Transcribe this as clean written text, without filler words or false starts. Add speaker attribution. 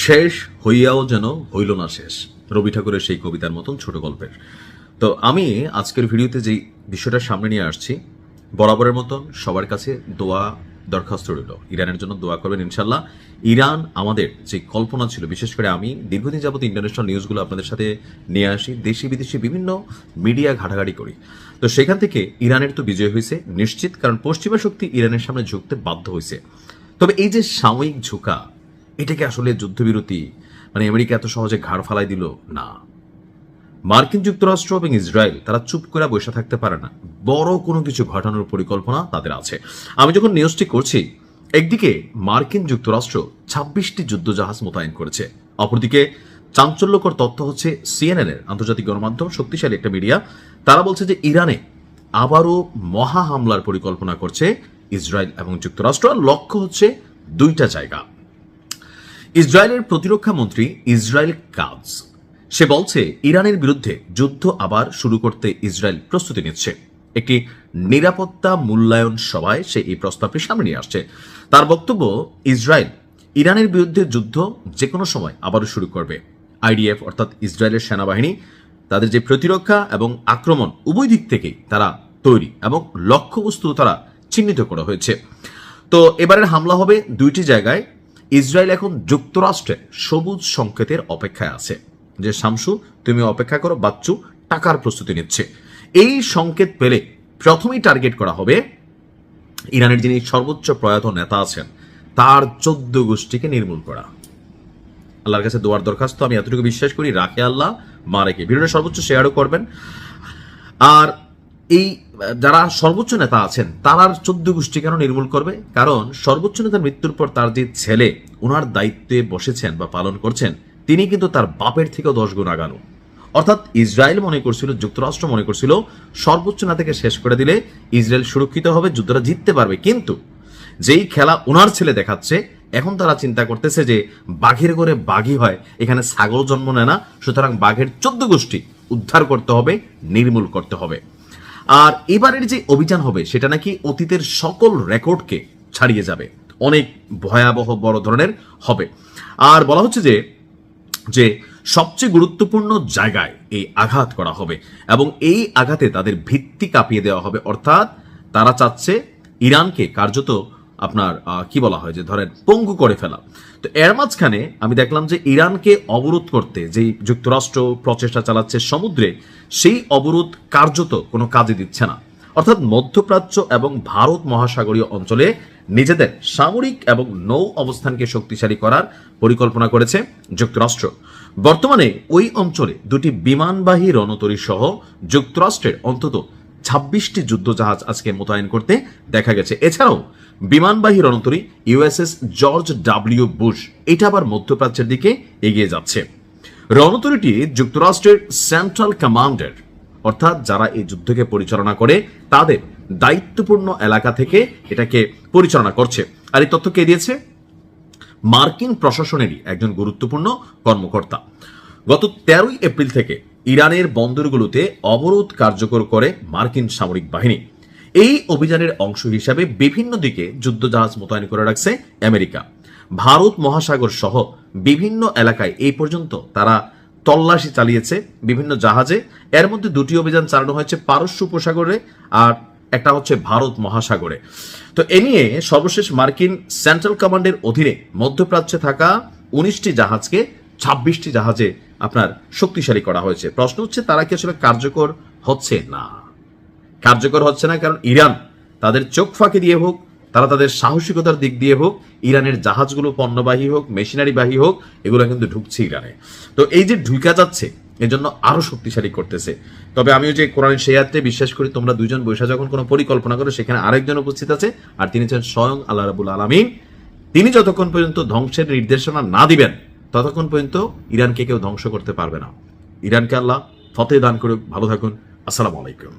Speaker 1: শেষ হইয়াও যেন হইল না শেষ, রবি ঠাকুরের সেই কবিতার মতন ছোট গল্পের। তো আমি আজকের ভিডিওতে যেই বিষয়টা সামনে নিয়ে আসছি, বরাবরের মতন সবার কাছে দোয়া দরখাস্ত রইল, ইরানের জন্য দোয়া করবেন ইনশাল্লাহ। ইরান আমাদের যে কল্পনা ছিল, বিশেষ করে আমি দীর্ঘদিন যাবত ইন্টারন্যাশনাল নিউজগুলো আপনাদের সাথে নিয়ে আসি, দেশি বিদেশি বিভিন্ন মিডিয়া ঘাটাঘাটি করি, তো সেখান থেকে ইরানের তো বিজয় হয়েছে নিশ্চিত, কারণ পশ্চিমা শক্তি ইরানের সামনে ঝুঁকতে বাধ্য হয়েছে। তবে এই যে সাময়িক ঝুঁকা, এটাকে আসলে যুদ্ধবিরতি মানে আমেরিকা এত সহজে ঘাড় ফালাই দিল না। মার্কিন যুক্তরাষ্ট্র এবং ইসরায়েল তারা চুপ করে বসে থাকতে পারে না, বড় কোনো কিছু ঘটানোর পরিকল্পনা তাদের আছে। আমি যখন নিউজটি করছি, একদিকে মার্কিন যুক্তরাষ্ট্র 26টি যুদ্ধজাহাজ মোতায়েন করেছে, অপরদিকে চাঞ্চল্যকর তথ্য হচ্ছে সিএনএন এর, আন্তর্জাতিক গণমাধ্যম, শক্তিশালী একটা মিডিয়া, তারা বলছে যে ইরানে আবারও মহা হামলার পরিকল্পনা করছে ইসরায়েল এবং যুক্তরাষ্ট্র। লক্ষ্য হচ্ছে দুইটা জায়গা। ইসরায়েলের প্রতিরক্ষা মন্ত্রী ইসরায়েল কাজ, সে বলছে ইরানের বিরুদ্ধে যুদ্ধ আবার শুরু করতে ইসরায়েল প্রস্তুতি নিচ্ছে। একটি নিরাপত্তা মূল্যায়ন সভায় সে এই প্রস্তাবটি সামনে নিয়ে আসছে। তার বক্তব্য, ইসরায়েল ইরানের বিরুদ্ধে যুদ্ধ যে কোনো সময় আবারও শুরু করবে। আইডিএফ অর্থাৎ ইসরায়েলের সেনাবাহিনী, তাদের যে প্রতিরক্ষা এবং আক্রমণ উভয় দিক থেকেই তারা তৈরি এবং লক্ষ্যবস্তু তারা চিহ্নিত করা হয়েছে। তো এবারের হামলা হবে দুইটি জায়গায়। ইসরায়েল এখন যুক্তরাষ্ট্রের সবুজ সংকেতের অপেক্ষায় আছে, যে শামসু তুমি অপেক্ষা করো, বাচ্চু টাকার প্রস্তুতি নিচ্ছে। এই সংকেত পেলে প্রথমেই টার্গেট করা হবে ইরানের যিনি সর্বোচ্চ প্রয়াত নেতা আছেন তার 14 গোষ্ঠীকে নির্মূল করা। আল্লাহর কাছে দোয়ার দরখাস্ত, আমি এতটুকু বিশ্বাস করি, রাখে আল্লাহ মারে কে। ভিডিওটা সর্বোচ্চ শেয়ারও করবেন। আর এই যারা সর্বোচ্চ নেতা আছেন তার 14 গোষ্ঠী কেন নির্মূল করবে? কারণ সর্বোচ্চ নেতার মৃত্যুর পর তার যে ছেলে ওনার দায়িত্বে বসেছেন বা পালন করছেন, তিনি কিন্তু তার বাপের থেকেও 10 গুণ আগানো। অর্থাৎ ইসরায়েল মনে করছিল, যুক্তরাষ্ট্র মনে করছিল সর্বোচ্চ নেতাকে শেষ করে দিলে ইসরায়েল সুরক্ষিত হবে, যুদ্ধটা জিততে পারবে। কিন্তু যেই খেলা ওনার ছেলে দেখাচ্ছে, এখন তারা চিন্তা করতেছে যে বাঘের ঘরে বাঘই হয়, এখানে ছাগল জন্ম নেয় না, সুতরাং বাঘের 14 গোষ্ঠী উদ্ধার করতে হবে, নির্মূল করতে হবে। আর এবারের যে অভিযান হবে সেটা নাকি অতীতের সকল রেকর্ডকে ছাড়িয়ে যাবে, অনেক ভয়াবহ বড় ধরনের হবে। আর বলা হচ্ছে যে সবচেয়ে গুরুত্বপূর্ণ জায়গায় এই আঘাত করা হবে এবং এই আঘাতে তাদের ভিত্তি কাঁপিয়ে দেওয়া হবে। অর্থাৎ তারা চাচ্ছে ইরানকে কার্যত আপনার কি বলা হয়, যে ধরেন পঙ্গু করে ফেলা। তো এর মাঝখানে আমি দেখলাম যে ইরানকে অবরোধ করতে যেই যুক্তরাষ্ট্র প্রচেষ্টা চালাচ্ছে সমুদ্রে, সেই অবরোধ কার্যত কোনো কাজে দিচ্ছে না। অর্থাৎ মধ্যপ্রাচ্য এবং ভারত মহাসাগরীয় অঞ্চলে নিজেদের সামরিক এবং নৌ অবস্থানকে শক্তিশালী করার পরিকল্পনা করেছে যুক্তরাষ্ট্র। বর্তমানে ওই অঞ্চলে দুটি বিমানবাহী রণতরী সহ যুক্তরাষ্ট্রের অন্তত 26টি যুদ্ধজাহাজ আজকে মোতায়েন করতে দেখা গেছে। এছাড়াও বিমানবাহী রণতরী ইউএসএস জর্জ ডাব্লিউ বুশ, এটা আবার মধ্যপ্রাচ্যের দিকে এগিয়ে যাচ্ছে। রণতরীটি যুক্তরাষ্ট্রের সেন্ট্রাল কমান্ডের, অর্থাৎ যারা এই যুদ্ধকে পরিচালনা করে তাদের দায়িত্বপূর্ণ এলাকা থেকে এটাকে পরিচালনা করছে। আর এই তথ্য কে দিয়েছে? মার্কিন প্রশাসনেরই একজন গুরুত্বপূর্ণ কর্মকর্তা। গত 13 এপ্রিল থেকে ইরানের বন্দরগুলোতে অবরোধ কার্যকর করে মার্কিন সামরিক বাহিনী। এই অভিযানের অংশ হিসাবে বিভিন্ন দিকে যুদ্ধজাহাজ মোতায়েন করে রাখছে আমেরিকা। ভারত মহাসাগর সহ বিভিন্ন এলাকায় এই পর্যন্ত তারা তল্লাশি চালিয়েছে বিভিন্ন জাহাজে। এর মধ্যে 2টি অভিযান চালানো হয়েছে পারস্য উপসাগরে আর একটা হচ্ছে ভারত মহাসাগরে। তো এ নিয়ে সর্বশেষ মার্কিন সেন্ট্রাল কমান্ডের অধীনে মধ্যপ্রাচ্যে থাকা 19টি জাহাজকে 26টি জাহাজে আপনার শক্তিশালী করা হয়েছে। প্রশ্ন হচ্ছে তারা কি আসলে কার্যকর হচ্ছে? না, কার্যকর হচ্ছে না, কারণ ইরান তাদের চোখ ফাঁকি দিয়ে হোক, তারা তাদের সাহসিকতার দিক দিয়ে হোক, ইরানের জাহাজগুলো পণ্যবাহী হোক, মেশিনারিবাহী হোক, এগুলো কিন্তু ঢুকছে ইরানে। তো এই যে ঢুকা যাচ্ছে, এজন্য আরো শক্তিশালী করতেছে। তবে আমিও যে কোরআনের সেই আয়াতে বিশ্বাস করি, তোমরা দুইজন বৈশা যখন কোনো পরিকল্পনা করো, সেখানে আরেকজন উপস্থিত আছে, আর তিনি হচ্ছেন স্বয়ং আল্লাহ রাব্বুল আলামিন। তিনি যতক্ষণ পর্যন্ত ধ্বংসের নির্দেশনা না দিবেন, ততক্ষণ পর্যন্ত ইরানকে কেউ ধ্বংস করতে পারবে না। ইরানকে আল্লাহ ফতেহ দান করুক। ভালো থাকুন। আসসালামু আলাইকুম।